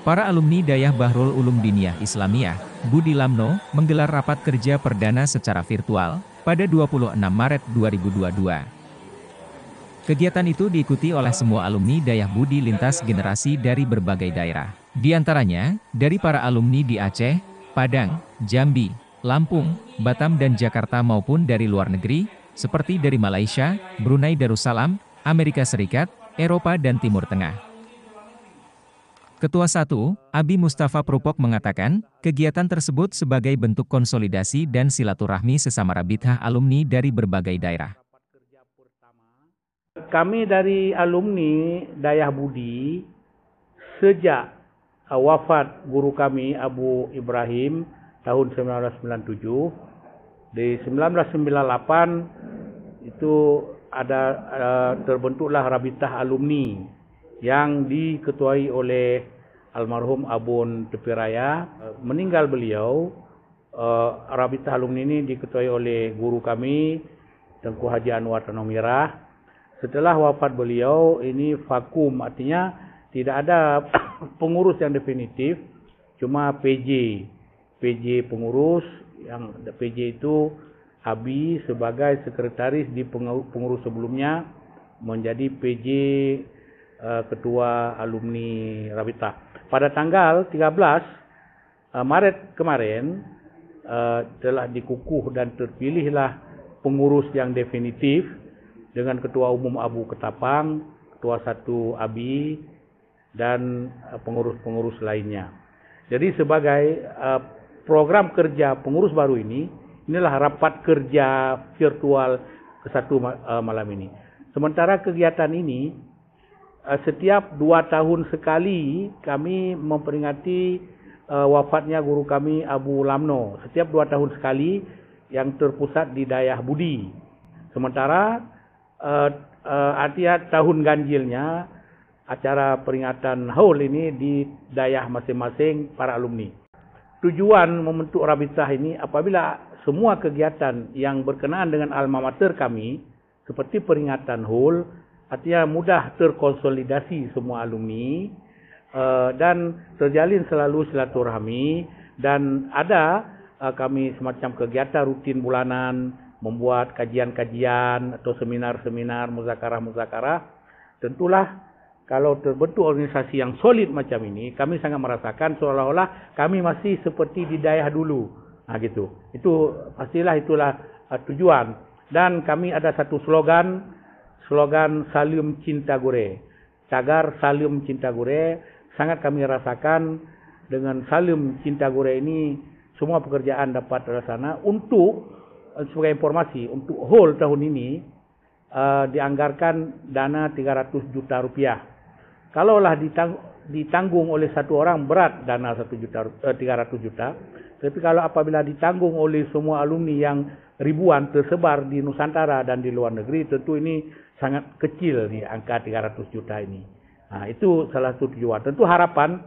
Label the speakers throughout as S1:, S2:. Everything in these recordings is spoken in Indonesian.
S1: Para alumni Dayah Bahrul Ulum Diniyah Islamiyah, Budi Lamno, menggelar rapat kerja perdana secara virtual pada 26 Maret 2022. Kegiatan itu diikuti oleh semua alumni Dayah Budi lintas generasi dari berbagai daerah. Di antaranya, dari para alumni di Aceh, Padang, Jambi, Lampung, Batam dan Jakarta maupun dari luar negeri, seperti dari Malaysia, Brunei Darussalam, Amerika Serikat, Eropa dan Timur Tengah. Ketua 1, Abi Mustafa Prupok mengatakan, kegiatan tersebut sebagai bentuk konsolidasi dan silaturahmi sesama rabithah alumni dari berbagai daerah.
S2: Kami dari alumni Dayah Budi, sejak wafat guru kami Abu Ibrahim tahun 1997, di 1998 itu terbentuklah rabithah alumni yang diketuai oleh almarhum Abun Tepi Raya. Meninggal beliau, rabithah alumni ini diketuai oleh guru kami Tengku Haji Anwar Tanomira. Setelah wafat beliau, ini vakum, artinya tidak ada pengurus yang definitif, cuma PJ pengurus, yang PJ itu Abi sebagai sekretaris di pengurus sebelumnya menjadi PJ Ketua Alumni Rabithah. Pada tanggal 13 Maret kemarin telah dikukuh dan terpilihlah pengurus yang definitif dengan Ketua Umum Abu Ketapang, Ketua 1 Abi, dan pengurus-pengurus lainnya. Jadi sebagai program kerja pengurus baru inilah rapat kerja virtual ke-1 malam ini. Sementara kegiatan ini setiap 2 tahun sekali kami memperingati wafatnya guru kami Abu Lamno. Setiap 2 tahun sekali yang terpusat di Dayah Budi. Sementara artinya tahun ganjilnya acara peringatan haul ini di Dayah masing-masing para alumni. Tujuan membentuk rabithah ini apabila semua kegiatan yang berkenaan dengan alma mater kami seperti peringatan haul, artinya mudah terkonsolidasi semua alumni dan terjalin selalu silaturahmi, dan ada kami semacam kegiatan rutin bulanan, membuat kajian-kajian atau seminar-seminar, muzakarah-muzakarah. Tentulah kalau terbentuk organisasi yang solid macam ini, kami sangat merasakan seolah-olah kami masih seperti di Dayah dulu. Nah gitu. Itu pastilah itulah tujuan. Dan kami ada satu slogan Salim Cinta Gure. Cagar Salim Cinta Gure, sangat kami rasakan dengan Salim Cinta Gure ini semua pekerjaan dapat terlaksana. Untuk sebagai informasi, untuk whole tahun ini dianggarkan dana 300 juta rupiah. Kalaulah ditanggung oleh satu orang berat dana 300 juta. Tapi kalau apabila ditanggung oleh semua alumni yang ribuan tersebar di Nusantara dan di luar negeri, tentu ini sangat kecil nih angka 300 juta ini. Nah, itu salah satu tujuan. Tentu harapan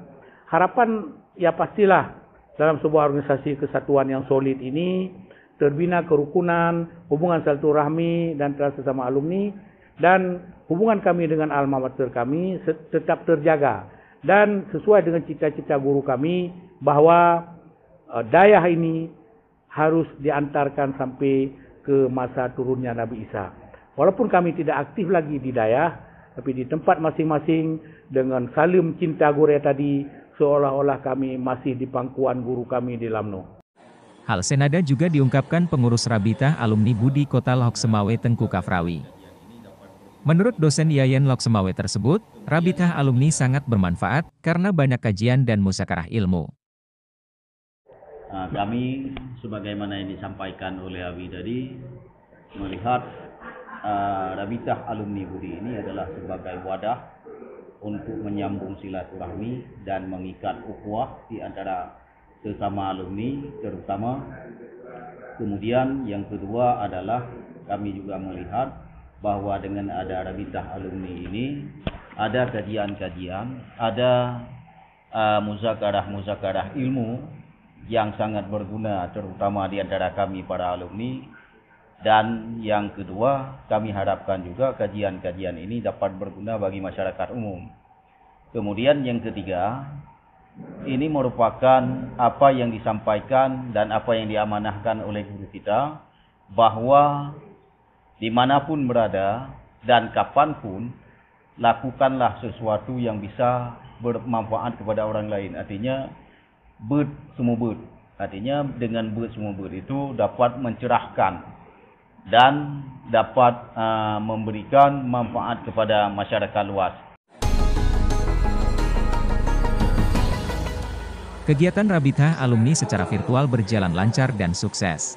S2: ya pastilah dalam sebuah organisasi kesatuan yang solid ini terbina kerukunan, hubungan silaturahmi dan sesama alumni, dan hubungan kami dengan alma mater kami tetap terjaga dan sesuai dengan cita-cita guru kami bahwa Dayah ini harus diantarkan sampai ke masa turunnya Nabi Isa. Walaupun kami tidak aktif lagi di Dayah, tapi di tempat masing-masing dengan Salim Cinta Gure tadi, seolah-olah kami masih di pangkuan guru kami di Lamno.
S1: Hal senada juga diungkapkan pengurus rabithah alumni Budi Kota Lok Semawe Tengku Kafrawi. Menurut dosen Yayan Lok Semawe tersebut, rabithah alumni sangat bermanfaat karena banyak kajian dan musakarah ilmu.
S3: Kami sebagaimana yang disampaikan oleh Abi tadi melihat rabithah alumni Budi ini adalah sebagai wadah untuk menyambung silaturahmi dan mengikat ukhuwah di antara sesama alumni terutama. Kemudian yang kedua adalah kami juga melihat bahwa dengan ada rabithah alumni ini ada kajian-kajian, ada muzakarah-muzakarah ilmu yang sangat berguna terutama di antara kami para alumni. Dan yang kedua, kami harapkan juga kajian-kajian ini dapat berguna bagi masyarakat umum. Kemudian yang ketiga, ini merupakan apa yang disampaikan dan apa yang diamanahkan oleh guru kita, bahwa dimanapun berada dan kapanpun lakukanlah sesuatu yang bisa bermanfaat kepada orang lain. Artinya bird semua bird. Artinya dengan bird semua bird itu dapat mencerahkan dan dapat memberikan manfaat kepada masyarakat luas.
S1: Kegiatan Rabithah alumni secara virtual berjalan lancar dan sukses.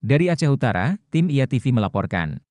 S1: Dari Aceh Utara, tim IA TV melaporkan.